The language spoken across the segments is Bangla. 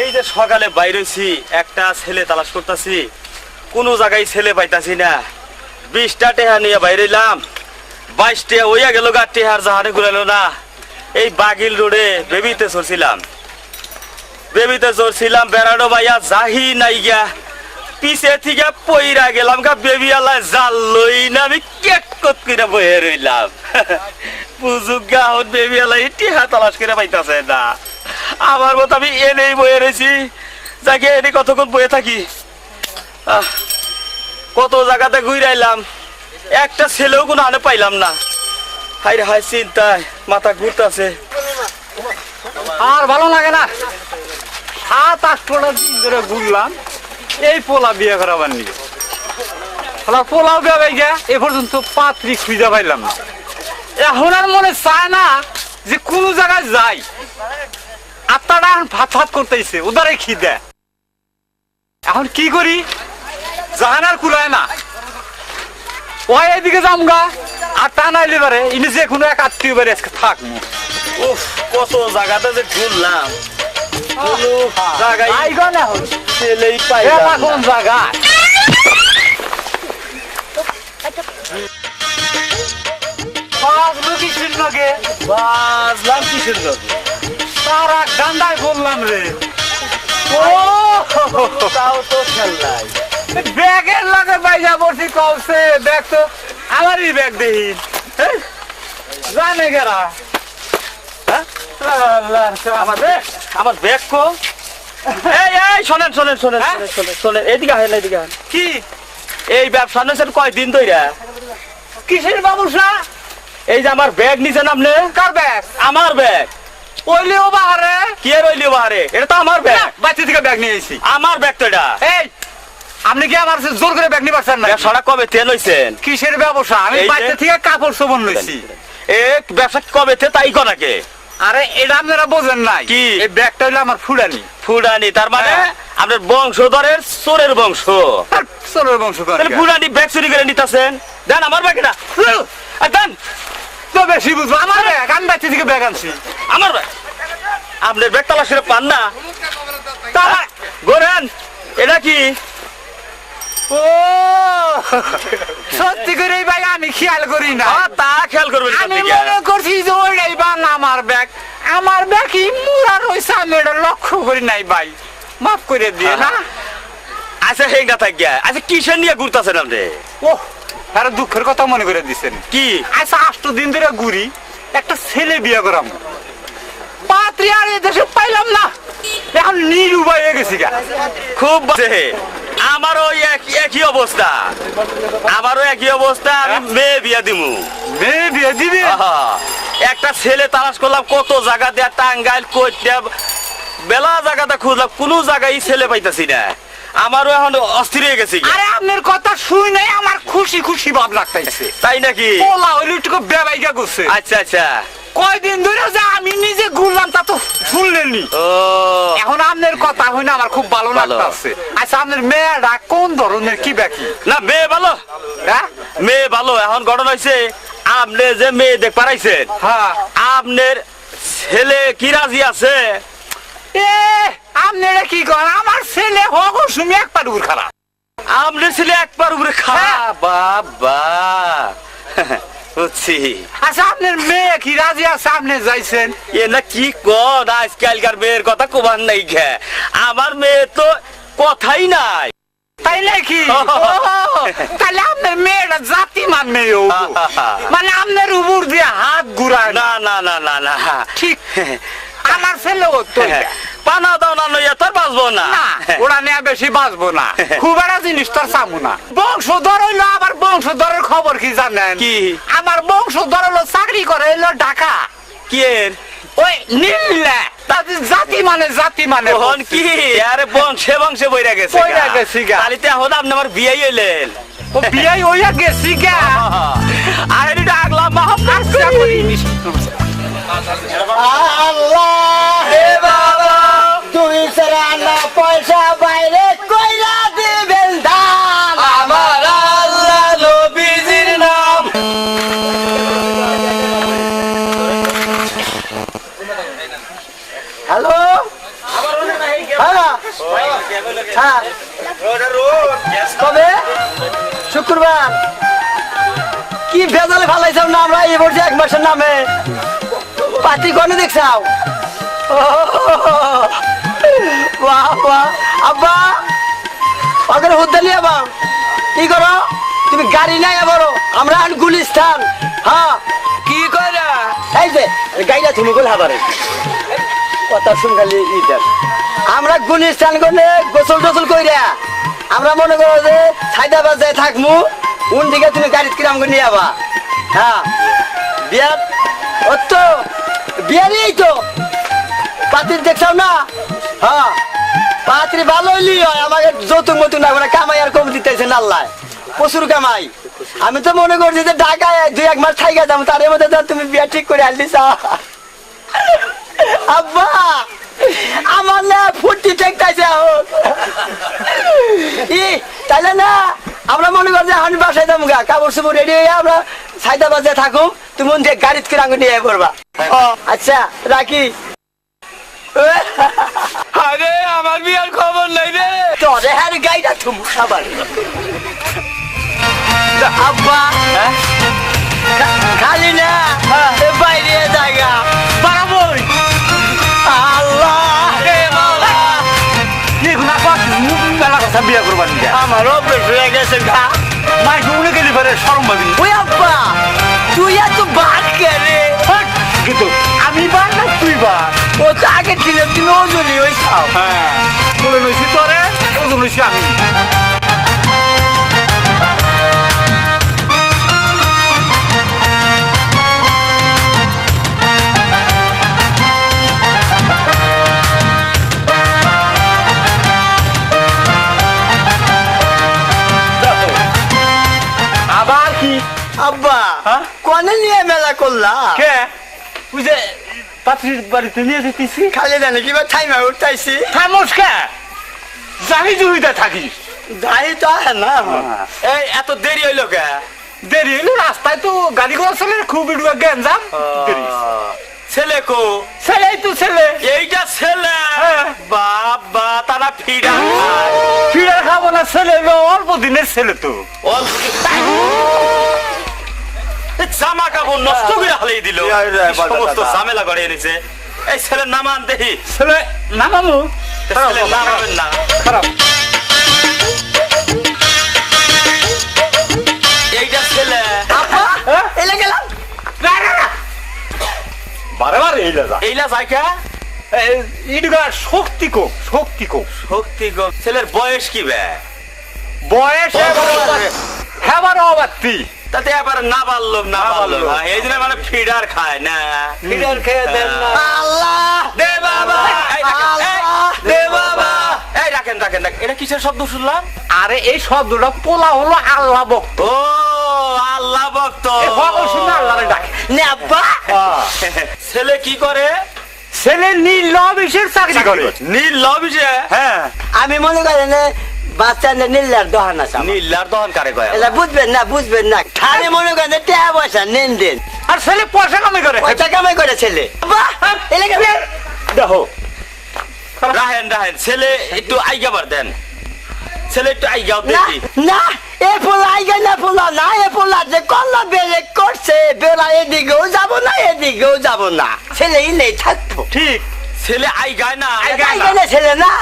এই যে সকালে বাইরেছি একটা ছেলে তালাশ করতেছি, কোনো জায়গায় ছেলে পাইতাছি না। 20টা টেহা নিয়ে বাইরেলাম, 22টা ওইয়া গেল গা, টেহার জাহানে ঘুরাইল না। এই বাগিল রোডে বেবিতে চড়ছিলাম, বেড়ানো ভাইয়া যাহি নাই গিয়া, পিছে থেকে পইরা গেলাম গা। বেবি আল্লাহ জাল লই না, আমি কেক কত করে বয়ে রইলাম। বুঝুক গা, হন বেবি আল্লাহ টেহা তালাশ করে পাইতাছে না। আমার মতো আমি এনেই বয়ে রয়েছি, যাকে এনে কতক্ষণ বয়ে থাকি। কত জায়গাতে ঘুরাইলাম, একটা ছেলেও কোনো আনে পাইলাম না। হাই রে হাই, চিন্তায় মাথা ঘুরতেছে। আর ভালো লাগে না, 7-8টা দিন ধরে ঘুরলাম এই পোলা বিয়ে করাবার নিয়ে। পোলাও বিয়ে হয়ে গিয়া এ পর্যন্ত পাত্রী খুঁজে পাইলাম না। এখন আর মনে চায় না যে কোন জায়গায় যাই, আত্মাটা ভাত ভাত করতেছে, ওদারে খিদে। এখন কি করি, জাহানার কুলায় না। ওই এদিকে যামগা, আর তা নাইলে পারে ইনি যে কোনো এক আত্মীয় বাড়ি আজকে থাকবো। উফ, কত জায়গাতে যে ঘুরলাম, কোনো জায়গায় ছেলেই পাইলাম না। কোন জায়গা বাজলাম কিসের লগে? তারা গান্দায় বললাম রে। তাও তো খেল নাই। ব্যাগের লাগে বাইজা বসি কলছে, ব্যাগ তো আমারই ব্যাগ দেখি জানে গেরা। আমার ব্যাগ কো? শোনেন শোনেন শোনেন শোনেন শোনেন, এদিকে আসেন, এদিকে আসেন। কি এই ব্যবসা নিয়েছেন কয়দিন ধইরা? কিসের ব্যবসা? এই যে আমার ব্যাগ নিছেন আপনি। কার ব্যাগ? আমার ব্যাগ। ওইলিও বাহারে কি আর ওইলিও বাহারে? এটা তো আমার ব্যাগ। বাচ্চা থেকে ব্যাগ নিয়ে এসেছি। আমার ব্যাগ তো এটা। এই আপনি কি আমার জোর করে ব্যাগ নিয়ে পারছেন না? ব্যবসাটা কবে তেল হইছেন? কিসের ব্যবসা? আমি বাচ্চা থেকে কাপড় চোপড় লইছি। ব্যবসা কবে তে তাই কনাকে? আরে এটা আপনারা বোঝেন নাই। কি? এই ব্যাগটা হইলো আমার ফুডানি। ফুডানি তার মানে আপনার বংশধরের চোরের বংশ। চোরের বংশ। ফুডানি ব্যাগ চুরি করে নিতেছেন? দেন আমার ব্যাগ এটা, দেন। তো বেশি বুঝবো, আমার ব্যাগ, আমি বাচ্চা থেকে ব্যাগ আনছি। আমার ব্যাগ? আপনার ব্যাগ তালাশ করে পান না? গোরেন, এটা কি? ও সত্যি করে ভাই আমি খেয়াল করি না। তা খেয়াল করবেন। আমি মনে করছি যে ওইটাই বান আমার ব্যাগ। আমার ব্যাগ মুড়া রয়েছে, আমি এটা লক্ষ্য করি নাই ভাই, মাফ করে দিয়ে না। আচ্ছা হেঙ্গা থাক গিয়া। আচ্ছা কিসের নিয়ে ঘুরতেছেন আপনি? ওহ আরে দুঃখের কথা মনে করে দিচ্ছেন। কি? আচ্ছা 8 দিন ধরে ঘুরি, একটা ছেলে বিয়ে করাম, পাত্রী আর এদেশে পাইলাম না। এখন নিরুপায় হয়ে গেছি গা। খুব আমারও একই অবস্থা, আমি মেয়ে বিয়া দিমু। মেয়ে বিয়ে দিবি? একটা ছেলে তালাশ করলাম, কত জায়গা দেয়া, টাঙ্গাইল কইটা বেলা জায়গাটা খুঁজলাম, কোনো জায়গায় ছেলে পাইতাছি না। আমারও এখন অস্থির হয়ে গেছি। আরে আপনার কথা শুই নাই, আমার খুশি খুশি ভাব লাগতেছে। তাই নাকি? পোলা হইলে একটু বেবাইগা করছে। আচ্ছা আচ্ছা, কয়দিন ধরে যে আমি নিজে ঘুরলাম তা তো শুনলেনি। এখন আপনার কথা হই না, আমার খুব ভালো লাগতেছে। আচ্ছা আপনার মেয়েরা কোন ধরনের, কি ব্যাকি? না মেয়ে ভালো, মেয়ে ভালো। এখন ঘটনা হয়েছে, আপনি যে মেয়ে দেখ পারাইছেন, আপনার ছেলে কি রাজি আছে? আপনারা কি করেন? আমার ছেলে হোক শুনি একবার উপর খারাপ। আপনার ছেলে একবার উপরে খারাপ? বাবা বুঝছি। আচ্ছা আপনার মেয়ে কি রাজি আছে? আপনি যাইছেন এ না কি কন, আজকালকার মেয়ের কথা কবার নাই খে। আমার মেয়ে তো কথাই নাই। তাই নাকি? তাহলে আপনার মেয়েটা জাতিমান মেয়ে, মানে আপনার উপর দিয়ে হাত ঘুরায় না না না না না, ঠিক আমার ছেলে তো পানা দাও না লইয়া তোর বাঁচবো না। ওরা নিয়ে বেশি বাঁচবো না, খুব একটা জিনিস তোর চাবো না। বংশধর হইলো, আবার বংশধরের খবর কি জানেন? কি? আমার বংশধর হলো চাকরি করে হইলো ঢাকা। কি এর? ওই নীলা তাদের জাতি মানে কি? আরে বংশে বংশে বইরা গেছে গা। তালিতে এখন আপনি আমার বিয়ে হইলেন। ও বিয়ে হইয়া গেছি গা। আর এটা আগলা মহব্বত করি। আল্লাহ হে বাবা, তুই ছাড়া না পয়সা বাইরে কইরা দিবেন দান। আমার আল্লাহ নবীজির নাম। হ্যালো হ্যাঁ তবে শুক্রবার কি ভেজালে ফালাইছাও না আমরা এই বছর 1 মাসের নামে পাতি গনে দেখছাও বাহ বাহ আব্বা ওদের হুদ্দালি আবা কি করো তুমি গাড়ি নাই আবারও আমরা আন গুলিস্তান হ্যাঁ কি কইরা এই যে গাইলা তুমি গোল হাবারে কথা শুন খালি ইদার আমরা গুলিস্তান গনে গোসল টোসল কইরা আমরা মনে করো যে সাইদাবাদ যায় থাকমু উন দিকে তুমি গাড়ি কিরাম করে নিয়ে আবা হ্যাঁ বিয়ার ও তো বিয়ারই তো পাত্রী দেখছাও না হ্যাঁ পাত্রী ভালো হইলি হয় আমাকে যৌতুক মতুক না করে কামাই আর কম দিতেছে না আল্লাহ প্রচুর কামাই আমি তো মনে করছি যে ঢাকায় 2-1 মাস থাইকা যাবো তার মধ্যে তো তুমি বিয়া ঠিক করে আনলিস আব্বা আমার না ফুটি ঠেকতাইছে তাইলে না আমরা মনে করছি আমি বাসায় যাবো গা কাপড় চোপড় রেডি হয়ে আমরা সাইদাবাদে থাকুম তুমি গাড়িতে কিরাঙ্গ নিয়ে পড়বা আচ্ছা রাখি আরে আমার বিয়ার খবর নাই রে তোরে হ্যাঁ গাইডা তুমি খাবার আব্বা খালি না বাইরে জায়গা বাড়াবই আল্লাহ রে বাবা মেলা কথা বিয়া করবার নিয়ে আমার অভ্যেস হয়ে গেছে গা মাই শুনে গেলি পরে শরম পাবি ওই আব্বা তুই এত বাদ করে কিন্তু আমি বার না তুই বার ও তো আগে ছিল তুমি ওজনই ওই খাও হ্যাঁ বলে লইছি তোরে ওজন লইছি আমি আবার কি আব্বা হ্যাঁ? কোনে নিয়ে মেলা করলা কে তুই যে পাত্রীর বাড়িতে নিয়ে যেতেছি খালি জানে কিবা টাইমে উঠাইছি থামোস কে জানি জুড়িতে থাকিস যাই তো আর না এই এত দেরি হইলো কে দেরি হইলো রাস্তায় তো গাড়ি ঘোড়া চলে খুব ইডুয়া গ্যাঞ্জাম দেরি ছেলে কো ছেলেই তো ছেলে এইটা ছেলে হ্যাঁ। বাবা তারা ফিরা ফিরে খাবো না ছেলে হলো অল্প দিনের ছেলে তো জামা কাপড় নষ্ট করে হালিয়ে দিল এই রে, কি সমস্ত বাবা। ঝামেলা করে এনেছে এই ছেলের নাম আন দেখি ছেলে নামামু ছেলের নাম হবেন না খারাপ এইটা ছেলে হ্যাঁ? এলে গেলাম বারে বারে এই যা এইলা জায়গা ইডুগা শক্তি কো শক্তি গো ছেলের বয়স কি বে বয়স হেবার অবাত্তি তাতে আবার না পারলাম এই জন্য মানে ফিডার খায় না ফিডার খেয়ে দেন না আল্লাহ দে বাবা এই রাখেন, এই, আল্লাহ দে বাবা এই রাখেন এটা কিসের শব্দ শুনলাম আরে এই শব্দটা পোলা হলো আল্লাহ ভক্ত ও আল্লাহ ভক্ত ভগবান শুনে আল্লাহরে ডাকে নে আব্বা ছেলে কি করে ছেলে নীল অফিসের চাকরি করে নীল লবিজে হ্যাঁ আমি মনে করি না বাচ্চা নীলার দোহান আছে আমার। নীলার দহন কারে কয় এটা বুঝবেন না খালি মনে করেন টাকা পয়সা নেন দেন আর ছেলে পয়সা কামাই করে পয়সা কামাই করে ছেলে আব্বা এলে গেলে দেখো রাহেন ছেলে একটু আইগাবার দেন ছেলে একটু আইগাও না দেখি না এ পোলা আইগে না পোলা না এ পোলা যে কল্লা বেড়ে করছে বেড়া এদিকেও এদিকেও যাব না ছেলে ইলেই থাকবো ঠিক ছেলে আইগায় না আইগে না ছেলে না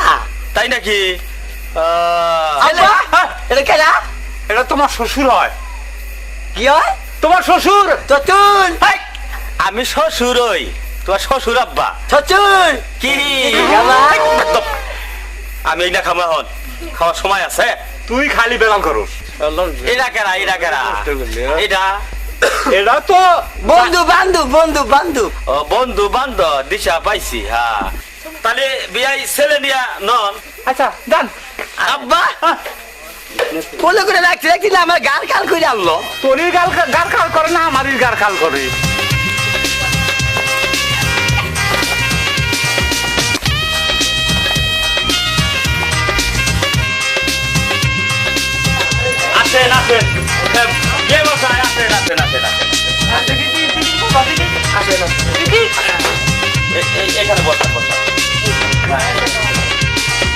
তাই নাকি আব্বা এটা কেনা এটা তোমার শ্বশুর হয় কি হয় তোমার শ্বশুর তো তুই হাই, আমি শ্বশুর ওই তোমার শ্বশুর আব্বা শ্বশুর কি আমার? একদম। আমি এই না খাওয়া হন খাওয়ার সময় আছে তুই খালি বেলাম করো এটা কেরা এটা এটা তো বন্ধু ও বন্ধু বান্ধব দিশা পাইছি হ্যাঁ তাহলে বিয়াই ছেলে নিয়া নন আচ্ছা জান আব্বা বলে করে রাখছি কিন্তু আমার গান কাল করে আনলো তোরই গাল খাল করে না আমারই গাল খাল করে আসেন কে বসায় আসেন এখানে বসান